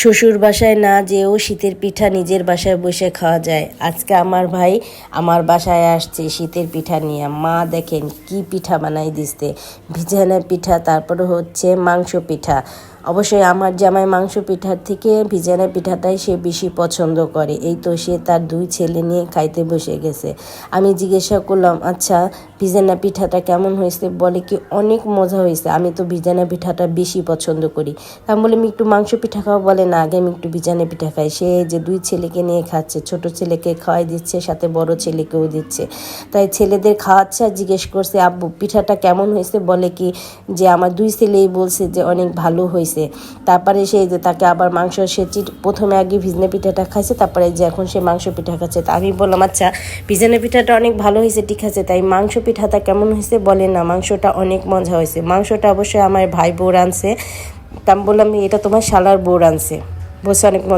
শ্বশুর বাসায় না যেয়েও শীতের পিঠা নিজের বাসায় বসে খাওয়া যায়। আজকে আমার ভাই আমার বাসায় আসছে শীতের পিঠা নিয়ে। মা দেখেন কি পিঠা বানাই দিচ্ছে, ভিজানো পিঠা, তারপরে হচ্ছে মাংস পিঠা। অবশ্যই আমার জামাই মাংস পিঠার থেকে ভিজানো পিঠাটাই সে বেশি পছন্দ করে। এই তো সে তার 2 ছেলে নিয়ে খাইতে বসে গেছে। আমি জিজ্ঞাসা করলাম, আচ্ছা ভিজানো পিঠাটা কেমন হয়েছে? বলে কি অনেক মজা হয়েছে, আমি তো ভিজানো পিঠাটা বেশি পছন্দ করি। আমি বললাম একটু মাংস পিঠা খাওয়া, বলে না আগে আমি একটু ভিজানো পিঠা খাই। সে যে 2 ছেলেকে নিয়ে খাচ্ছে, ছোট ছেলেকে খাওয়াই দিচ্ছে, সাথে বড় ছেলেকেও দিচ্ছে। তাই ছেলেদের খাওয়াচ্ছে, জিজ্ঞেস করছে আব্বু পিঠাটা কেমন হয়েছে? বলে কি যে আমার 2 ছেলেই বলছে যে অনেক ভালো হয়েছে। তারপরে সে যে তাকে আবার মাংস, সে প্রথমে আগে ভিজনে পিঠাটা খাইছে, তারপরে যে এখন সে মাংস পিঠা খাচ্ছে। তা আমি বললাম আচ্ছা ভিজানো পিঠাটা অনেক ভালো হয়েছে, ঠিক আছে, তাই মাংস পিঠাটা কেমন হয়েছে? বলে না মাংসটা অনেক মজা হয়েছে। মাংসটা অবশ্যই আমার ভাই বউ রাঁধছে। তা আমি বললাম এটা তোমার শালার বউ রাঁধছে, বলছে অনেক মজা।